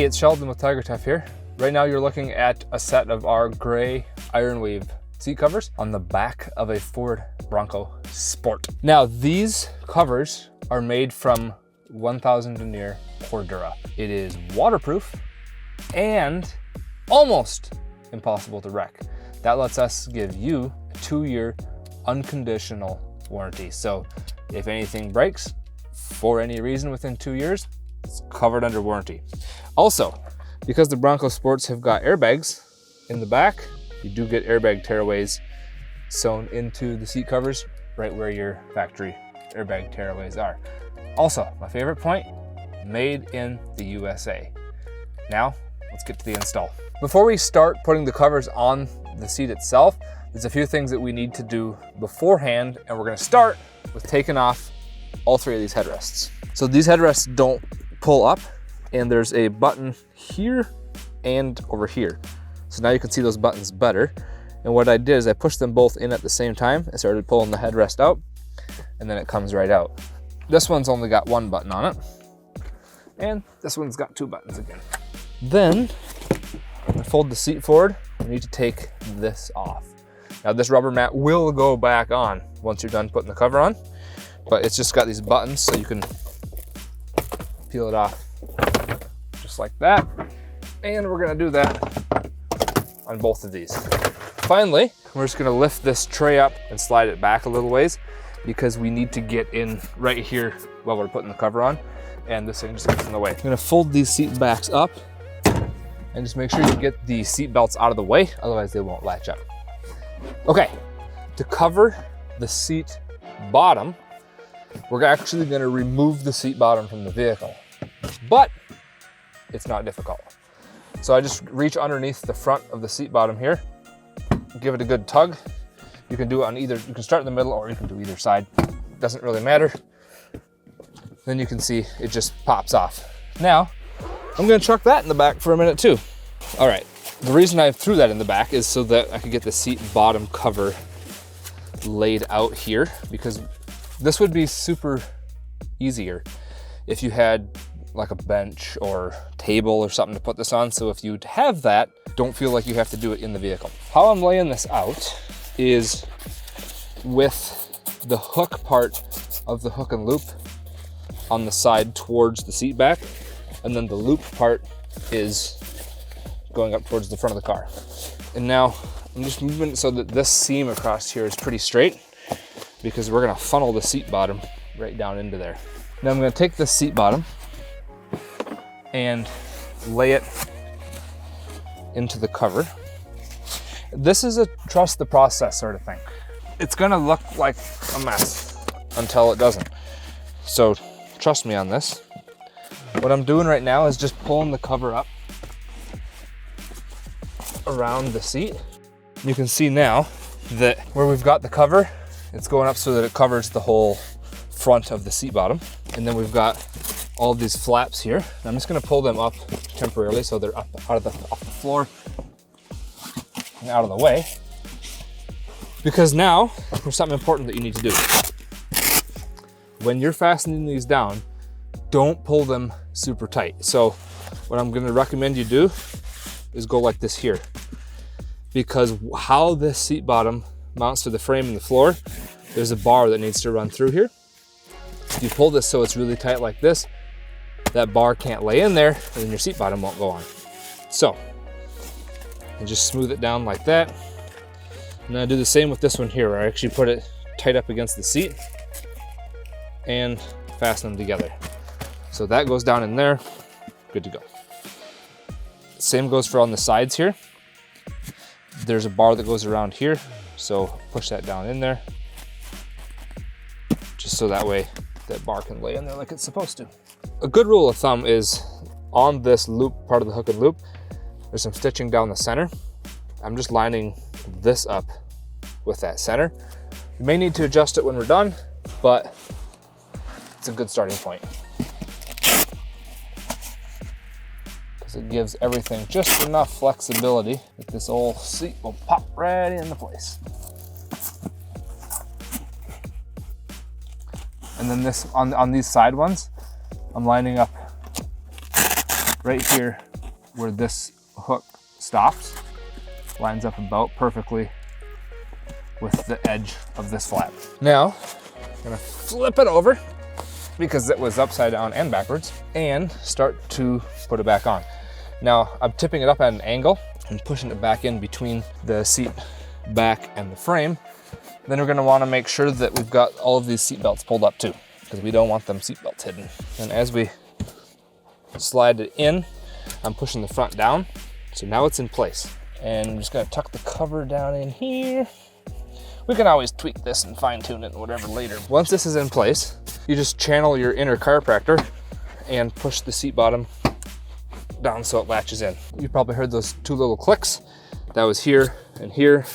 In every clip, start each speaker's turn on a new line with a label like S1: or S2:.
S1: it's Sheldon with TigerTough here. Right now you're looking at a set of our gray iron weave seat covers on the back of a Ford Bronco Sport. Now these covers are made from 1000 denier Cordura. It is waterproof and almost impossible to wreck. That lets us give you a 2-year unconditional warranty. So if anything breaks for any reason within 2 years, it's covered under warranty. Also, because the Bronco Sports have got airbags in the back, you do get airbag tearaways sewn into the seat covers right where your factory airbag tearaways are. Also, my favorite point, made in the USA. Now, let's get to the install. Before we start putting the covers on the seat itself, there's a few things that we need to do beforehand, and we're gonna start with taking off all 3 of these headrests. So these headrests don't pull up, and there's a button here and over here. So now you can see those buttons better. And what I did is I pushed them both in at the same time. I started pulling the headrest out, and then it comes right out. This one's only got 1 button on it, and this one's got 2 buttons again. Then, when I fold the seat forward, I need to take this off. Now this rubber mat will go back on once you're done putting the cover on, but it's just got these buttons so you can peel it off just like that. And we're gonna do that on both of these. Finally, we're just gonna lift this tray up and slide it back a little ways because we need to get in right here while we're putting the cover on, and this thing just gets in the way. I'm gonna fold these seat backs up and just make sure you get the seat belts out of the way, otherwise they won't latch up. Okay, to cover the seat bottom, we're actually gonna remove the seat bottom from the vehicle, but it's not difficult. So I just reach underneath the front of the seat bottom here, give it a good tug. You can do it on either, you can start in the middle or you can do either side. Doesn't really matter. Then you can see it just pops off. Now, I'm gonna chuck that in the back for a minute too. All right, the reason I threw that in the back is so that I could get the seat bottom cover laid out here, because this would be super easier if you had like a bench or table or something to put this on. So if you have that, don't feel like you have to do it in the vehicle. How I'm laying this out is with the hook part of the hook and loop on the side towards the seat back, and then the loop part is going up towards the front of the car. And now I'm just moving it so that this seam across here is pretty straight, because we're gonna funnel the seat bottom right down into there. Now I'm gonna take this seat bottom and lay it into the cover. This is a trust the process sort of thing. It's gonna look like a mess until it doesn't. So trust me on this. What I'm doing right now is just pulling the cover up around the seat. You can see now that where we've got the cover, it's going up so that it covers the whole front of the seat bottom. And then we've got all of these flaps here. I'm just gonna pull them up temporarily so they're up off the floor and out of the way. Because now, there's something important that you need to do. When you're fastening these down, don't pull them super tight. So what I'm gonna recommend you do is go like this here. Because how this seat bottom mounts to the frame and the floor, there's a bar that needs to run through here. If you pull this so it's really tight like this, that bar can't lay in there, and then your seat bottom won't go on. So, and just smooth it down like that. And then I do the same with this one here, where I actually put it tight up against the seat and fasten them together. So that goes down in there, good to go. Same goes for on the sides here. There's a bar that goes around here, so push that down in there, just so that way that bar can lay in there like it's supposed to. A good rule of thumb is on this loop, part of the hook and loop, there's some stitching down the center. I'm just lining this up with that center. You may need to adjust it when we're done, but it's a good starting point. Because it gives everything just enough flexibility that this old seat will pop right into place. And then this on these side ones, I'm lining up right here where this hook stops lines up about perfectly with the edge of this flap. Now, I'm gonna flip it over because it was upside down and backwards, and start to put it back on. Now, I'm tipping it up at an angle and pushing it back in between the seat back and the frame. Then we're gonna wanna make sure that we've got all of these seat belts pulled up too, because we don't want them seat belts hidden. And as we slide it in, I'm pushing the front down, so now it's in place. And I'm just gonna tuck the cover down in here. We can always tweak this and fine tune it and whatever later. Once this is in place, you just channel your inner chiropractor and push the seat bottom down so it latches in. You probably heard those two little clicks. That was here and here,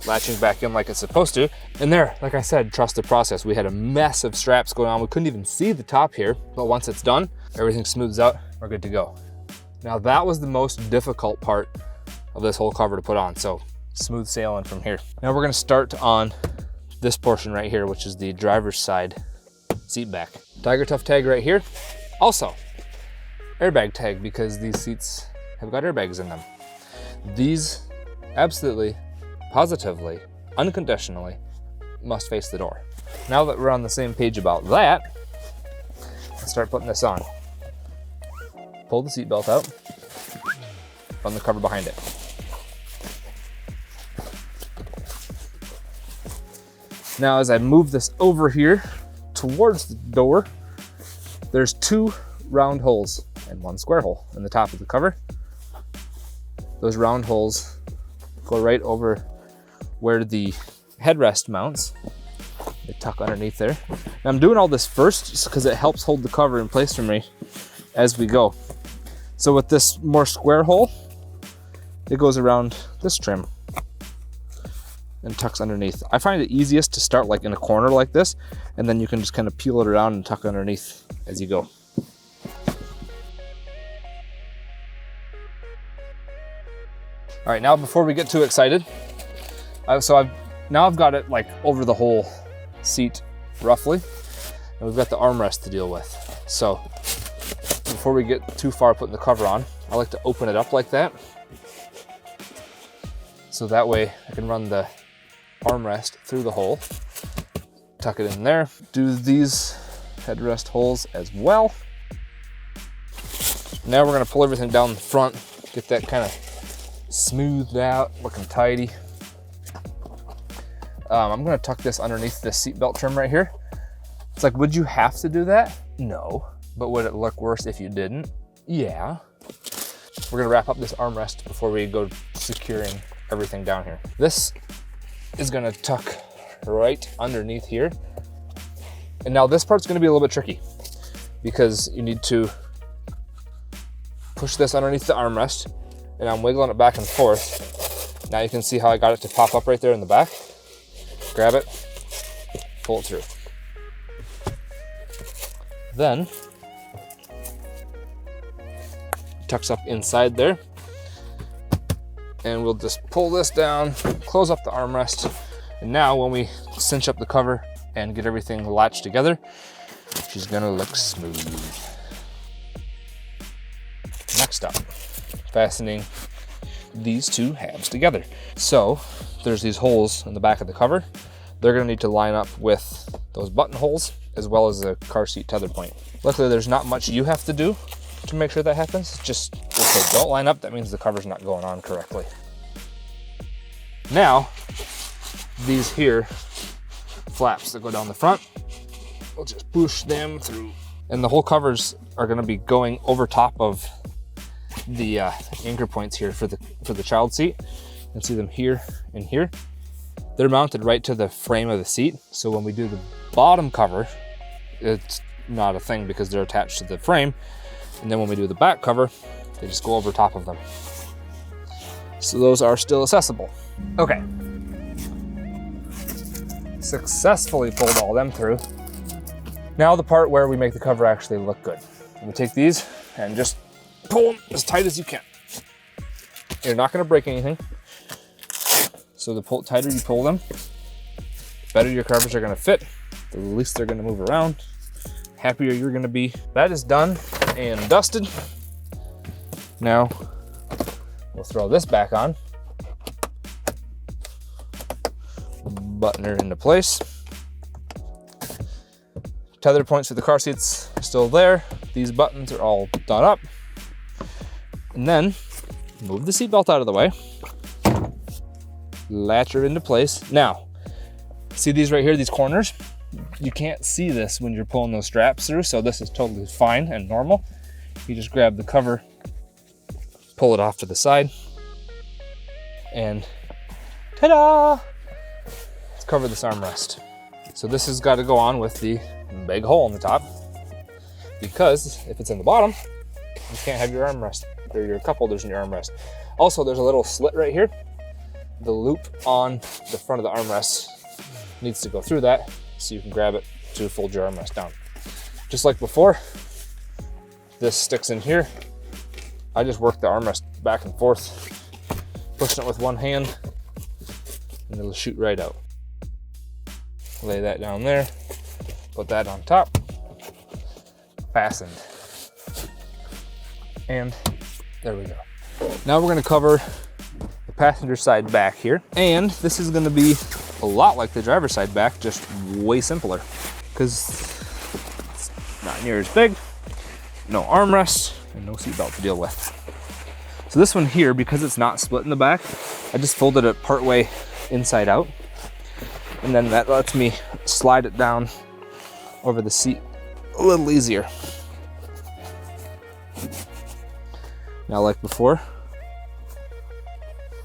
S1: latching back in like it's supposed to. And there, like I said, trust the process. We had a mess of straps going on. We couldn't even see the top here, but once it's done, everything smooths out, we're good to go. Now that was the most difficult part of this whole cover to put on, so smooth sailing from here. Now we're gonna start on this portion right here, which is the driver's side seat back. TigerTough tag right here. Also, airbag tag, because these seats have got airbags in them. These absolutely, positively, unconditionally must face the door. Now that we're on the same page about that, let's start putting this on. Pull the seat belt out, run the cover behind it. Now, as I move this over here towards the door, there's two round holes and one square hole in the top of the cover. Those round holes go right over where the headrest mounts. They tuck underneath there. Now, I'm doing all this first just because it helps hold the cover in place for me as we go. So with this more square hole, it goes around this trim and tucks underneath. I find it easiest to start like in a corner like this, and then you can just kind of peel it around and tuck underneath as you go. All right, now before we get too excited, I've got it like over the whole seat roughly, and we've got the armrest to deal with. So before we get too far putting the cover on, I like to open it up like that. So that way I can run the armrest through the hole, tuck it in there, do these headrest holes as well. Now we're gonna pull everything down the front, get that kind of smoothed out, looking tidy. I'm gonna tuck this underneath this seatbelt trim right here. It's like, would you have to do that? No. But would it look worse if you didn't? Yeah. We're gonna wrap up this armrest before we go securing everything down here. This is gonna tuck right underneath here. And now this part's gonna be a little bit tricky because you need to push this underneath the armrest, and I'm wiggling it back and forth. Now you can see how I got it to pop up right there in the back. Grab it, pull it through. Then, tucks up inside there. And we'll just pull this down, close up the armrest. And now when we cinch up the cover and get everything latched together, she's gonna look smooth. Next up, fastening these two halves together. So there's these holes in the back of the cover. They're gonna need to line up with those button holes as well as the car seat tether point. Luckily, there's not much you have to do to make sure that happens. Just if they don't line up, that means the cover's not going on correctly. Now, these here flaps that go down the front, we'll just push them through. And the whole covers are gonna be going over top of the anchor points here for the child seat. You can see them here and here. They're mounted right to the frame of the seat. So when we do the bottom cover, it's not a thing because they're attached to the frame. And then when we do the back cover, they just go over top of them. So those are still accessible. Okay. Successfully pulled all them through. Now the part where we make the cover actually look good. We take these and just pull them as tight as you can. You're not gonna break anything. So the tighter you pull them, the better your covers are gonna fit, the least they're gonna move around, happier you're gonna be. That is done and dusted. Now We'll throw this back on. Button her into place. Tether points for the car seats are still there. These buttons are all done up. And then move the seatbelt out of the way. Latch her into place. Now, see these right here, these corners? You can't see this when you're pulling those straps through, so this is totally fine and normal. You just grab the cover, pull it off to the side, and ta-da! Let's cover this armrest. So this has got to go on with the big hole in the top, because if it's in the bottom, you can't have your armrest or your cup holders in your armrest. Also, there's a little slit right here. The loop on the front of the armrest needs to go through that so you can grab it to fold your armrest down. Just like before, this sticks in here. I just work the armrest back and forth, pushing it with one hand, and it'll shoot right out. Lay that down there, put that on top, fastened. And there we go. Now we're gonna cover the passenger side back here. And this is gonna be a lot like the driver's side back, just way simpler, because it's not near as big, no armrest, and no seatbelt to deal with. So this one here, because it's not split in the back, I just folded it partway inside out. And then that lets me slide it down over the seat a little easier. Now, like before,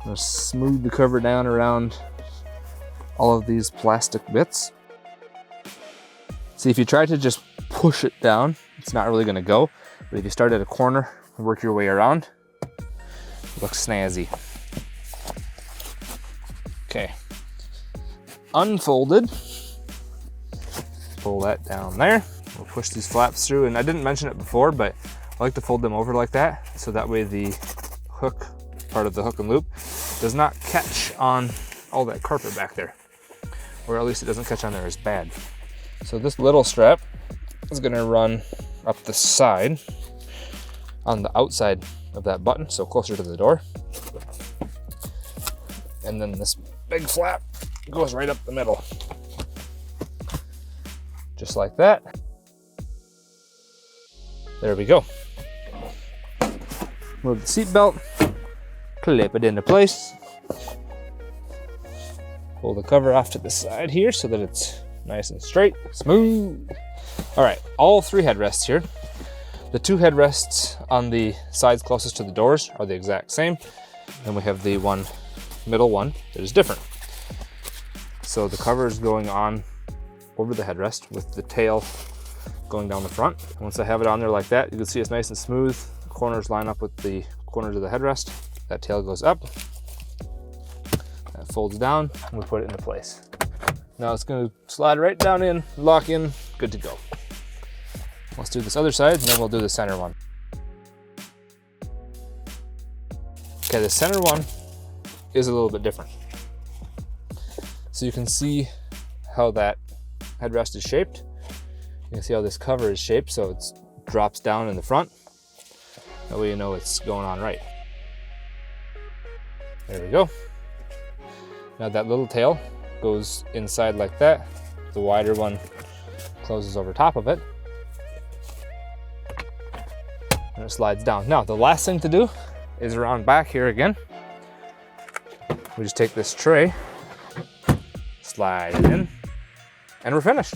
S1: I'm gonna smooth the cover down around all of these plastic bits. See, if you try to just push it down, it's not really gonna go. But if you start at a corner and work your way around, it looks snazzy. Okay. Unfolded. Pull that down there. We'll push these flaps through, and I didn't mention it before, but I like to fold them over like that, so that way the hook, part of the hook and loop, does not catch on all that carpet back there, or at least it doesn't catch on there as bad. So this little strap is gonna run up the side on the outside of that button, so closer to the door. And then this big flap goes right up the middle. Just like that. There we go. Move the seat belt, clip it into place. Pull the cover off to the side here so that it's nice and straight, smooth. All right, all three headrests here. The two headrests on the sides closest to the doors are the exact same. Then we have the one middle one that is different. So the cover is going on over the headrest with the tail going down the front. Once I have it on there like that, you can see it's nice and smooth. The corners line up with the corners of the headrest. That tail goes up, that folds down, and we put it into place. Now it's going to slide right down in, lock in, good to go. Let's do this other side, and then we'll do the center one. Okay, the center one is a little bit different. So you can see how that headrest is shaped. You can see how this cover is shaped, so it drops down in the front. That way you know it's going on right. There we go. Now that little tail goes inside like that. The wider one closes over top of it. And it slides down. Now the last thing to do is around back here again. We just take this tray, slide it in, and we're finished.